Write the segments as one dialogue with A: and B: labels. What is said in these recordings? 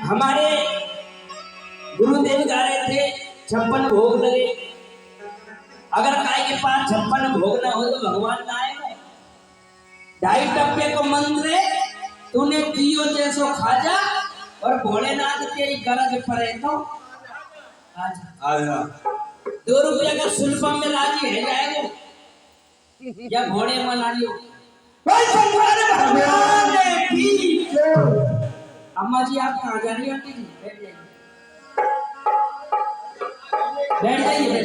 A: हमारे गुरुदेव गा रहे थे 56 भोग लगे। अगर गाय के पास 56 भोग ना हो तो भगवान ना आएगा। 2.5 टप्पे को मंत्र तूने कियो जैसो खाजा और भोलेनाथ तेरी गरज पड़े तो आजा। 2 रुपया का सुल्फम में राजी है जाएगा या घोड़े मना लियो। अम्मा जी आप कहाँ जा रही हैं? आंटी जी बैठ जाइए।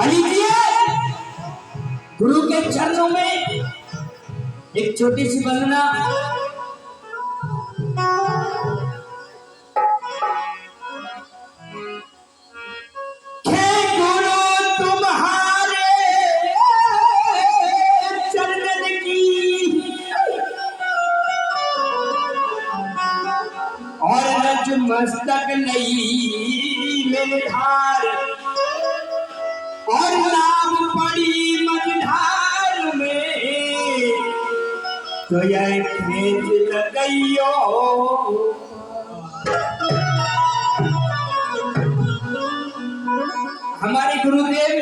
A: अली जी गुरु के चरणों में एक छोटी सी वंदना। मस्तक नहीं में धार और नाम पड़ी मझधार में तो यह खेच लगइयो। हमारे गुरुदेव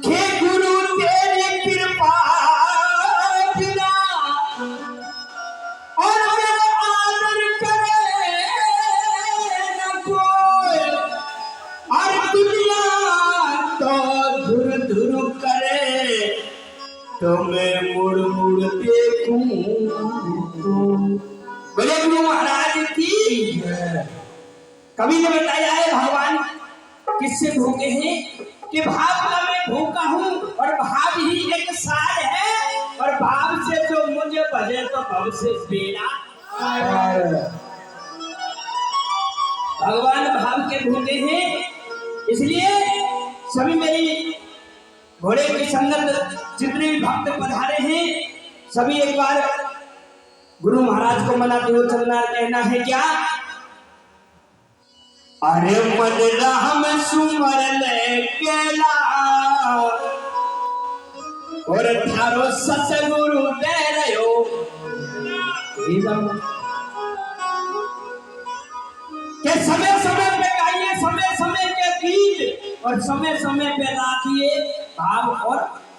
A: के गुरु तेरी कृपा तो मैं मुड़ मुड़ देखूं बोले गुरु महाराज की। कवि ने बताया है भगवान किससे भूखे हैं कि भाव का मैं भूखा हूँ और भाव ही एक सार है और भाव से जो मुझे भजे तो भव से बेड़ा। भगवान भाव के भूखे हैं इसलिए सभी मेरी घोड़े की संगत जितने भी भक्त पधारे हैं सभी एक बार गुरु महाराज को मनाते हुए चलना कहना है क्या? अरे मन राम सुमर ले केला और थारो सतगुरु दे रहो के समय समय पे गाइए समय समय के गीत और समय समय पे राखिए भाव और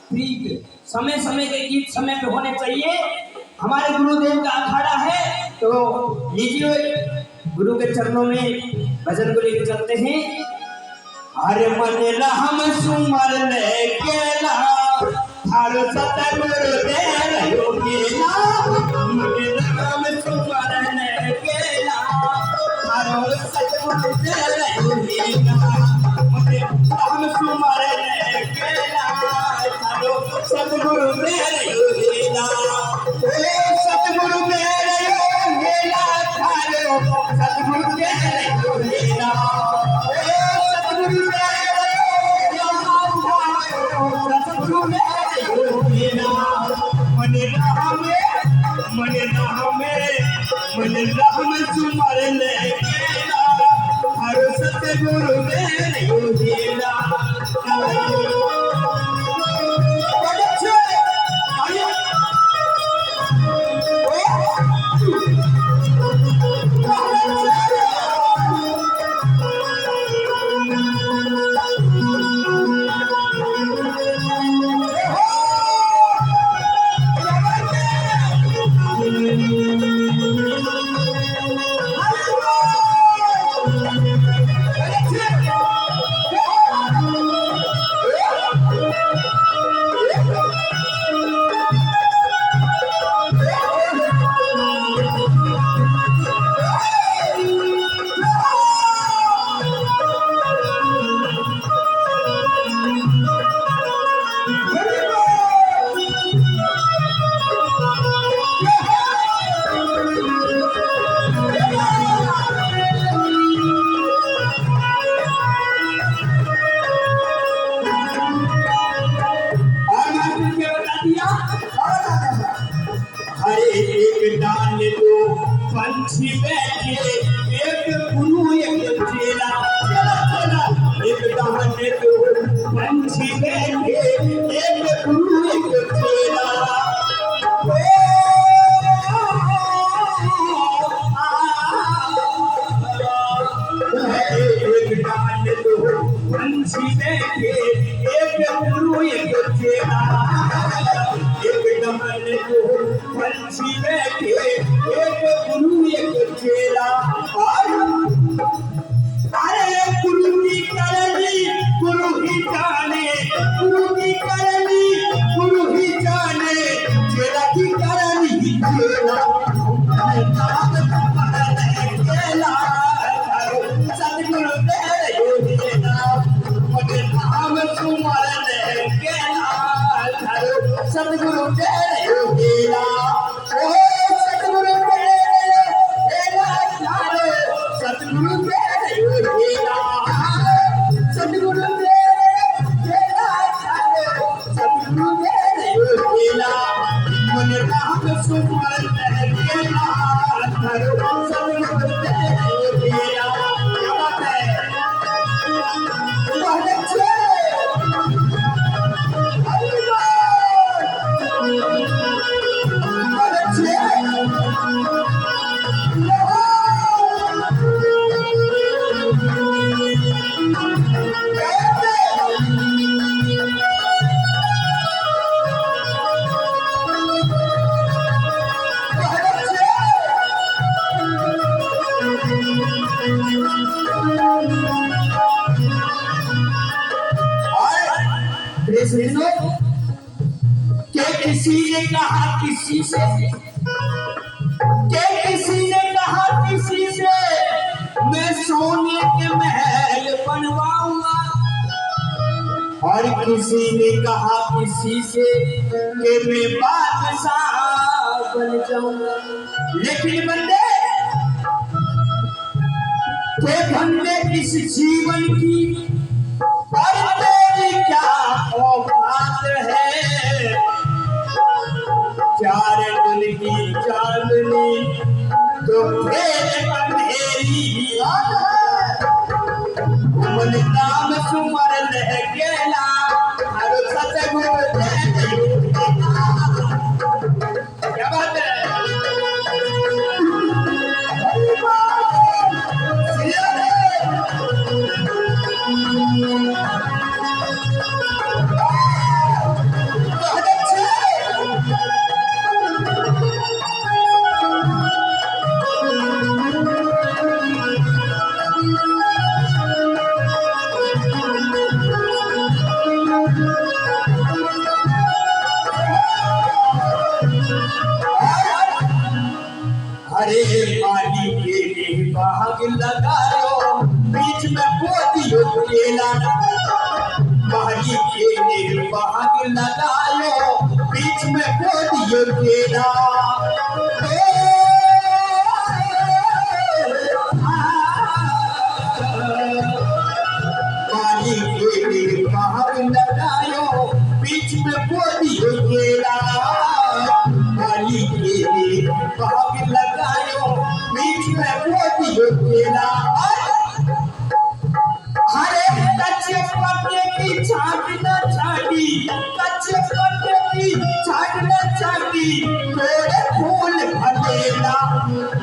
A: प्रीत। समय समय के गीत समय पे होने चाहिए। हमारे गुरुदेव का अखाड़ा है तो लीजिए गुरु के चरणों में भजन को लेकर चलते हैं। अरे मन राम सुमर ले केला थारो सतगुरु दे रहो केला मन राम सुमर ले केला थारो सतगुरु दे रहो केला मन राम सुमर ले केला थारो सतगुरु दे रहो केला सतगुरु दे रहो केला थारो सतगुरु दे रहो केला सतगुरु दे मन राम सुमर ले केला थारो सतगुरु दे रहो केला। पंछी बैठे एक गुरु एक चेला एक दाने दो पंछी बैठे एक गुरु एक चेला रहन दो पंछी बैठे, एक गुरु एक चेला। अरे गुरु की करनी गुरु ही जाने, गुरु की करनी गुरु ही जाने, चेला की करनी चेला। चेला सतगुरु तेरे नाम, नाम सुमरन केला, सतगुरु तेरे नाम, सतगुरु तेरे नाम, सतगुरु तेरे नाम, सतगुरु तेरे नाम, सतगुरु तेरे नाम, मन नाम सुमरन केला, सतगुरु तेरे नाम। क्या बात है, बहुत अच्छे। किसी ने कहा किसी से, किसी ने कहा किसी से, मैं सोने के महल बनवाऊंगा, और किसी ने कहा किसी से कि मैं बादशाह बन जाऊंगा। लेकिन बंदे किस जीवन की और तेरी क्या औकात है, चार दिन की चांदनी तो फिर अंधेरी रात है, मन नाम सुमरन केला, हर सतगुरु तेरे नाम। क्या बात है, अरे माली के लिए बाग लगायो, बीच में बोदियो केला, माली के लिए बाग लगायो, बीच में बोदियो केला। माली के लिए बाग लगायो, बीच में बोदियो केला, माली के लिए बाग लगायो, बीच में बोदियो केला। हरे कच्चे पत्ते की छाट न छाटी, कच्चे पत्ते की छाट न छाटी, तोड़े फूल फटेला,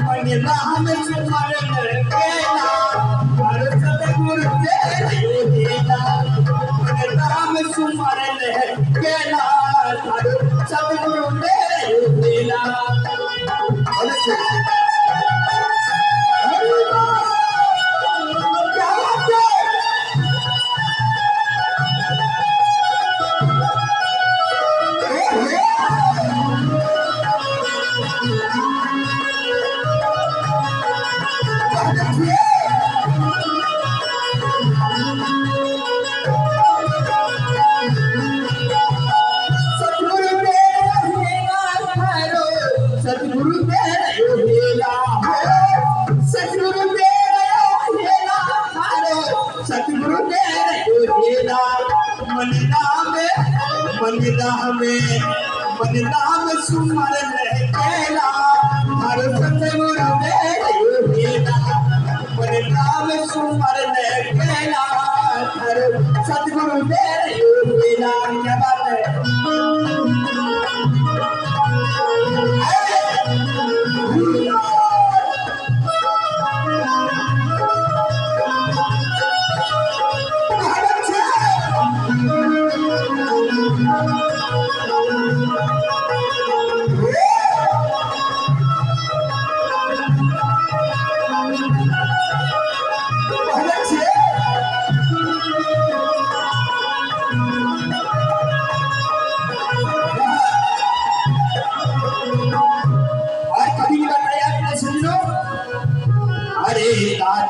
A: मन नाम सुमरन केला, हर सतगुरु तेरे नाम, मन नाम सुमरन केला, हर सतगुरु तेरे नाम। सतगुरु तेरे नाम, सतगुरु तेरे नाम, सतगुरु तेरे नाम, मन नाम सुमरन केला, हर सतगुरु तेरे नाम, मन नाम सुमरन केला, हर सतगुरु तेरे नाम। क्या बात है,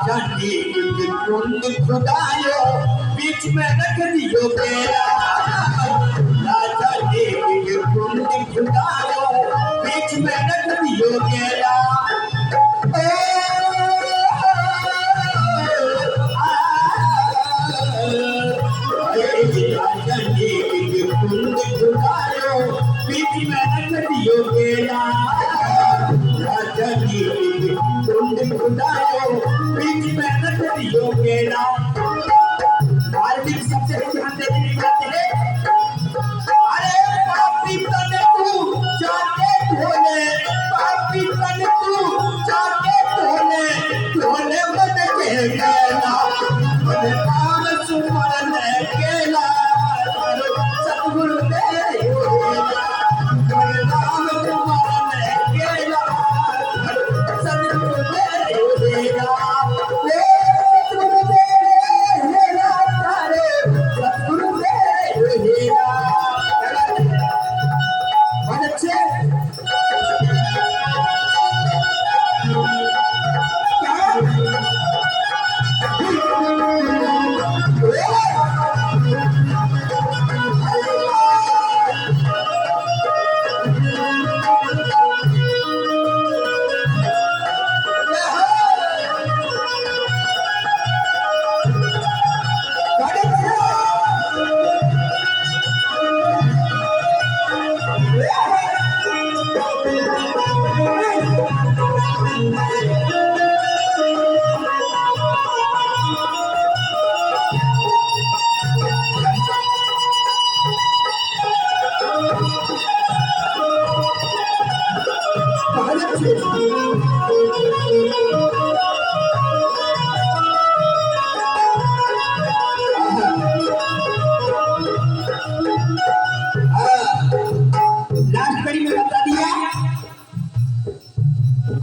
B: जाने कुंड खुदायो बीच में रख दियो बेड़ा राजा ने कुंड खुदायो बीच में रख दियो बेड़ा राजा ने कुंड खुदायो बीच में रख दियो बेड़ा राजा ने कुंड खुदायो बीच में रख दियो बेड़ा धार्मिक शब्द है ध्यान देने की बात है अरे पापी तन तू जाके धोले पापी तन तू जाके धोले धोले मन के गेला मन नाम सुमरन केला सतगुरु तेरे मन नाम सुमरन केला सतगुरु तेरे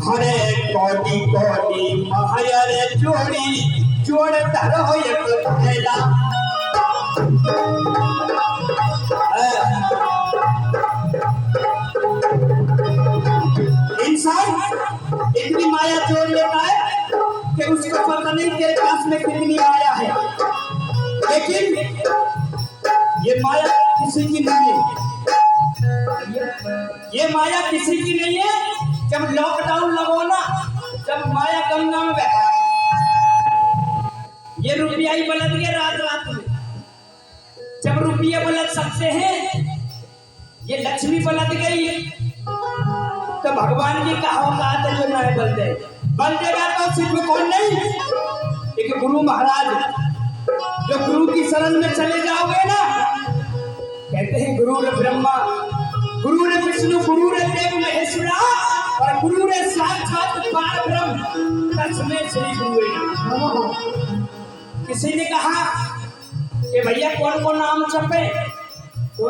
B: हरे कोटि कोटि महायर जोड़ी जोड़ धरो एक थैला इंसान इतनी माया जोड़ लेता है कि उसको पता नहीं तेरे पास में कितनी माया है लेकिन ये माया किसी की नहीं है ये माया किसी की नहीं है जब लॉकडाउन लगो ना जब माया गंगा में बहा ये रुपया ही बलद गए रात रात में जब रुपये बलद सकते हैं ये लक्ष्मी बलद गई तो भगवान की कहा है जो ना बल देगा तो सिर्फ कौन नहीं एक गुरु महाराज जो गुरु की शरण में चले जाओगे ना कहते हैं गुरु रे ब्रह्मा गुरु रे विष्णु गुरु रे देव महेश्वरा और गुरु रे साक्षात पार ब्रह्म तस्मै श्री गुरु नमः। किसी ने कहा कि भैया कौन को नाम जपे वो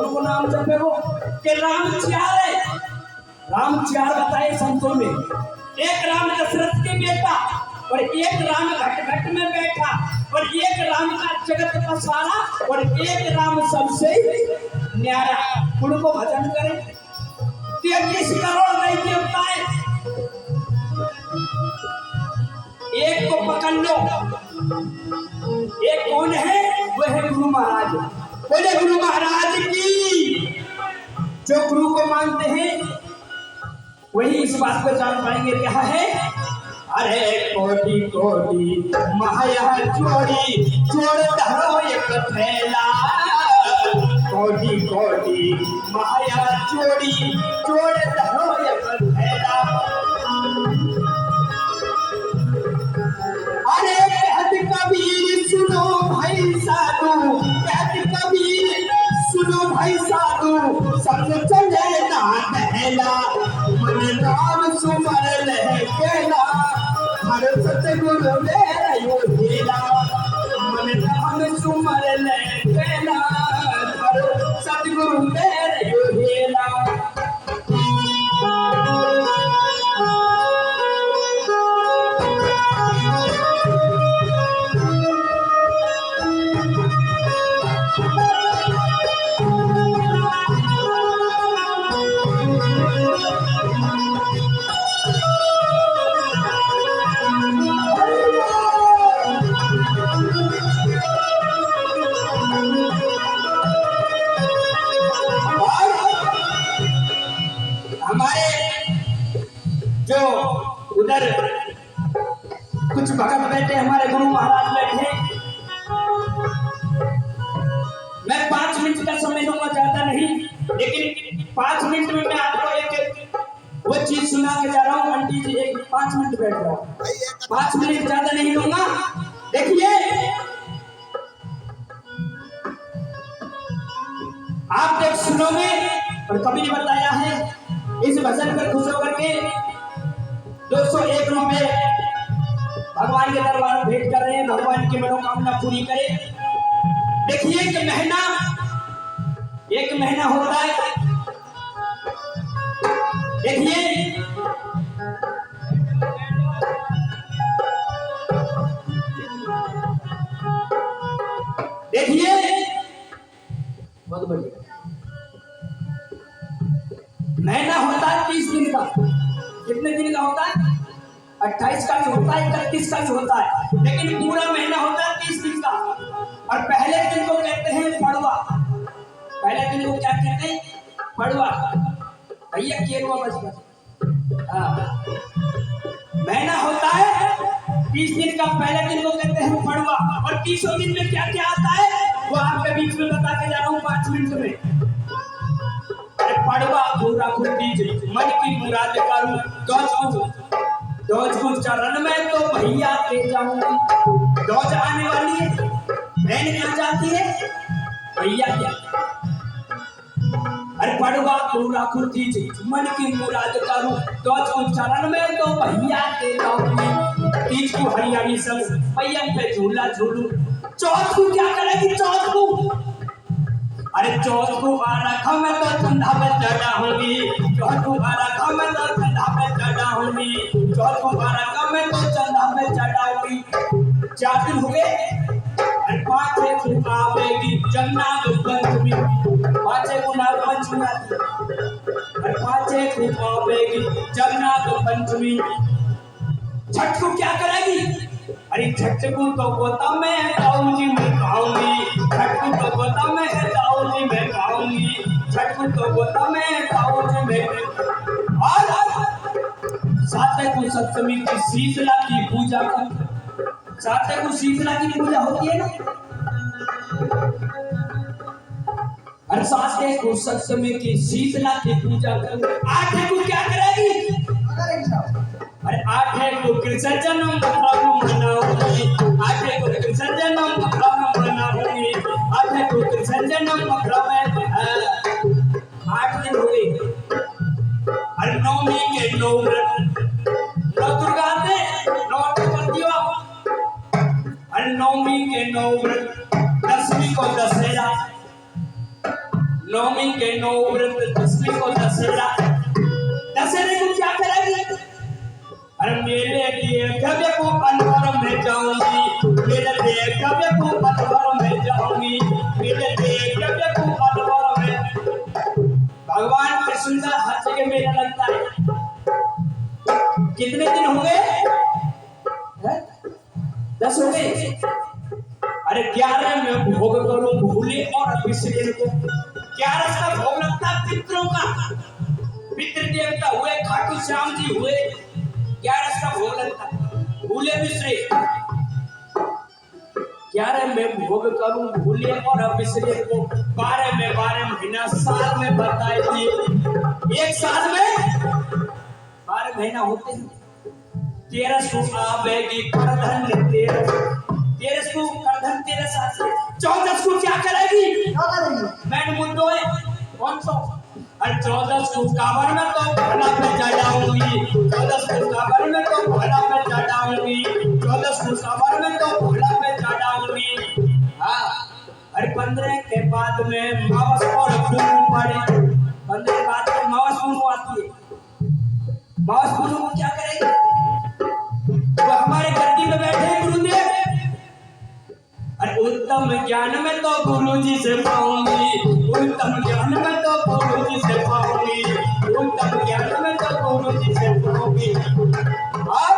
B: कि राम चार बताए संतों में एक राम दशरथ के बेटा और एक राम घट घट में बैठा और एक राम का जगत पसारा और एक राम सबसे न्यारा उनको भजन करें 33 करोड़ नहीं देवता है एक को पकड़ लो एक कौन है वो है गुरु महाराज बोले गुरु महाराज की जो गुरु को मानते हैं वही इस बात को जान पाएंगे क्या है अरे कोटि कोटि माया जोड़ी जोड़ धरो एक थैला कोटि कोटि माया जोड़ी जोड़ धरो एक थैला अरे कहत कबीर सुनो भाई साधु कहत कबीर सुनो भाई साधु सब चले ना पहला मन नाम सुमर ले केला हर सतगुरु मेरा यो हेला मन नाम सुमर ले केला हर सतगुरु मेरा यो हेला
A: हमारे जो उधर कुछ भगत बैठे, हमारे गुरु महाराज बैठे, मैं 5 मिनट का समय लूंगा, ज्यादा नहीं, लेकिन 5 मिनट में मैं आपको एक वो चीज सुना के जा रहा हूँ। आंटी जी एक 5 मिनट बैठ जाओ, 5 मिनट ज्यादा नहीं लूंगा। देखिए आप जब सुनोगे, और कभी ने बताया है इस भजन पर खुश होकर के 201 रुपए भगवान के दरबार में भेंट कर रहे हैं, भगवान की मनोकामना पूरी करे। देखिए एक महीना होता है, देखिए बहुत बढ़िया महीना होता है 30 दिन का। कितने दिन का होता है? 28 का भी होता है, 31 का भी होता है, लेकिन पूरा महीना होता है 30 दिन का। और पहले दिन को कहते हैं पड़वा। पहले दिन को क्या कहते हैं? पड़वा। भैया केरवा बस हाँ, महीना होता है 30 दिन का, पहले दिन को कहते हैं पड़वा। और 30 दिन में क्या क्या आता है वो आपके बीच में बता के जा रहा हूँ 5 मिनट में। पड़वा पूरा खुद मन की मुराद करूं, दौज चरण में तो भैया के जाऊंगी। दौज आने वाली है, बहन क्या जाती है, भैया क्या। अरे पड़वा पूरा खुद मन की मुराद करूं, दौज चरण में तो भैया के जाऊंगी। तीज को हरियाणी सब भैया पे झूला झूलू। चौथ को क्या करेगी? चौथ को अरे चौथ को आरखा में तो ठंडा में चढ़ा होगी। चौथ को आरखा में तो ठंडा में चढ़ा होगी। चौथ को आरखा में तो ठंडा में चढ़ा होगी। 4 दिन हुए, अरे 5 को आवेगी जगन्नाथ पंचमी। 5 को नाग पंचमी आती है, अरे 5 को आवेगी जगन्नाथ पंचमी। छठ को क्या करेगी? अरे छठ को तो गोता में ताऊजी में खाऊंगी। छठ को तो गोता में ताऊजी में खाऊंगी। छठ को तो गोता में ताऊजी में। और 7 को सप्तमी की शीतला की पूजा कर। 7 को शीतला की पूजा होती है ना। और 7 को सप्तमी की शीतला की पूजा कर। 8 को क्या करेगी? अरे 8 को कृष्ण जन्म मनाऊंगी। 8 को कृष्ण जन्म मनाऊंगी। 8 को कृष्ण जन्म में 8 दिन हो गए। अरे 9वीं के 9 व्रत, 9 दुर्गा ने 9 पतियों। अरे 9वीं के 9 व्रत, 10वीं को दशहरा। 9वीं के 9 व्रत, 10वीं को दशहरा। दशहरे को क्या करेगी? अरे मेरे लिए कभी को अनवर में जाऊंगी। मेरे लिए कभी को अनवर में जाऊंगी। मेरे लिए कभी को अनवर में। भगवान कृष्ण का हर जगह मेला लगता है। कितने दिन हो गए? 10 हो गए। अरे 11 में भोग करूं भूले और बिसरे को। 11 का भोग लगता है पितरों का। पितृ देवता हुए, खाटू श्याम जी हुए, 11 का भोग लगता है। भूले बिसरे 11 में भोग करूं भूले और बिसरे को। 12 में 12 महीना, साल में बताए दिए। एक साल में 12 महीना होते हैं। 13 को आवेगी करधन 13 को करधन 13 साल से। 14 को क्या करेगी? मैंने मुद्दों है कौन सा? अरे 14 को कांवर में तो भला पे चढ़ाऊंगी। 14 को कांवर में तो भला पे चढ़ाऊंगी। 14 को कांवर में तो भला पे चढ़ाऊंगी। हाँ, अरे 15 के बाद में मावस और पूनम पड़े। 15 के बाद में मावस पूनम आती है। मावस पूनम को क्या करेगी? वो हमारे गद्दी पे बैठे गुरुदेव। अरे उत्तम ज्ञान में तो गुरु जी से पाऊंगी। उत्तम ज्ञान में तो गुरु जी से पाऊंगी। उत्तम ज्ञान में तो गुरु जी से पाऊंगी। और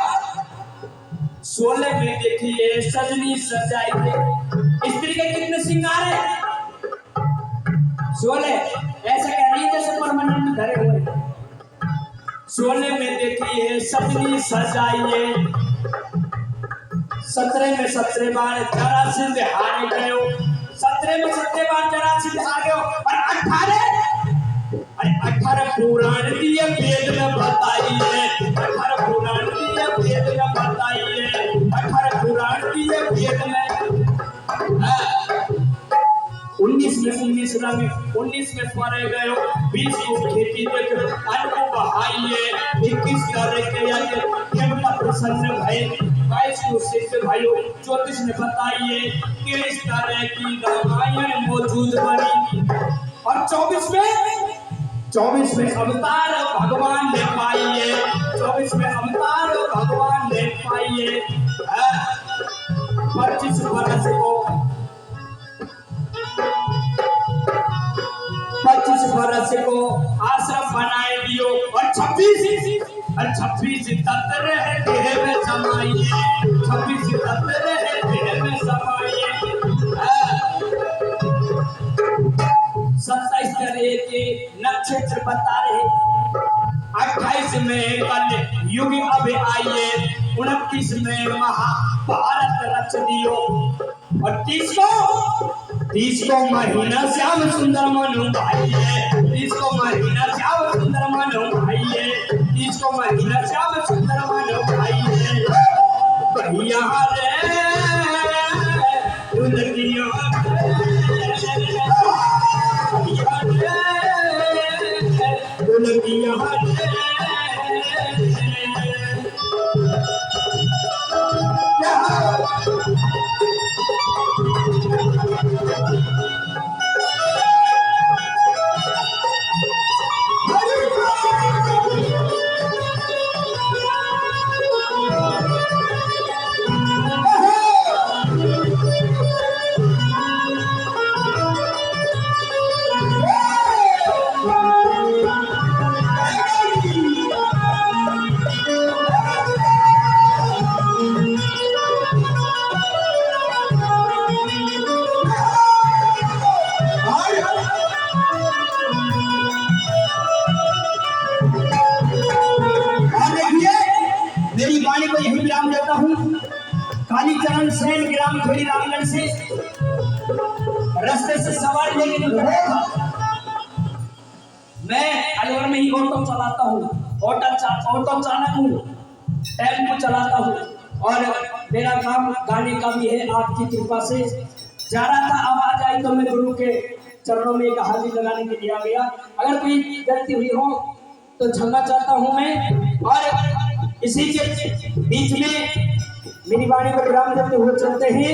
A: 16 में देखिए सजनी सजाई है। स्त्री के कितने श्रृंगार है? 16। ऐसा कह रही है जैसे परमानेंट धरे हुए। सोने में देखी है सजनी सजाइए, 17 में 17 बार जरासंध हारे गयो, 17 में 17 बार जरासंध हार गयो। और 18 पुराण दिए वेद में बताइए, 18 पुराण दिए वेद में बताइए, 18 पुराण दिए वेद में। 19 में 19 में स्वरे गयो, 20 को खेती देख अन्न को बहाइए, 21 करे के आगे देवता प्रसन्न भय, 22 को सिद्ध भयो, 34 में बताइए 23 तरह की रामायण मौजूद बनी। और 24 में अवतार भगवान ने पाइए, 24 में अवतार भगवान ने पाइए। 25 वर्ष को 25 वर्ष को आश्रम बनाए दियो। और 26 तत्व रहे देह में समाइए, 26 तत्व रहे देह में समाइए। 27 तरह के नक्षत्र बता रहे, 28 में कल युग अब आइए, 29 में महाभारत रच दियो। और 30 को महीना श्याम सुंदर मनु भाइये, 30 को महीना श्याम सुंदर मनु भाइये, 30 को महीना श्याम सुंदर मनु भाइये। भैया रे दुल्हनिया दुल्हनिया कालीचरण सेन ग्राम थोड़ी रामगढ़ से रास्ते से सवार लेके मैं अलवर में ही ऑटो चलाता हूँ, ऑटो चालक हूँ, टेम्पो चलाता हूँ। और मेरा काम गाने का भी है, आपकी कृपा से जा रहा था, आवाज आई तो मैं गुरु के चरणों में एक हाजिरी लगाने के लिए आ गया। अगर कोई गलती हुई हो तो क्षमा चाहता हूँ मैं। और इसी के बीच में मेरी वाणी को विराम देते हुए चलते हैं।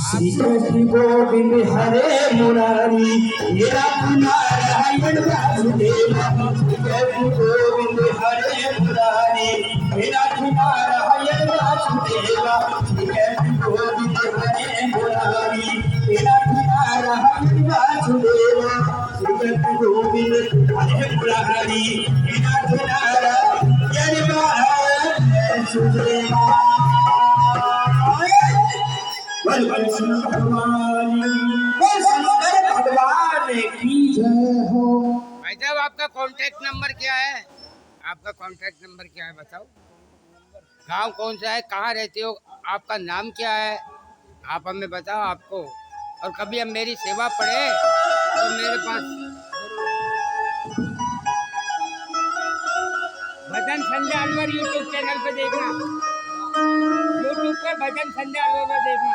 A: श्री कृष्ण गोविंद हरे मुरारी, मेरा नारायण वासुदेव। श्री कृष्ण गोविंद हरे मुरारी, मेरा नारायण वासुदेव। श्री कृष्ण गोविंद हरे मुरारी, मेरा नारायण वासुदेव। श्री कृष्ण गोविंद हरे मुरारी, मेरा नारायण वासुदेव। भगवान की जय हो।
C: भाई साहब आपका कांटेक्ट नंबर क्या है? आपका कांटेक्ट नंबर क्या है बताओ? गांव कौन सा है, कहाँ रहते हो, आपका नाम क्या है, आप हमें बताओ। आपको और कभी अब मेरी सेवा पड़े तो मेरे पास भजन संध्या अलवर यूट्यूब चैनल पे देखना, यूट्यूब पे भजन संध्या अलवर देखना।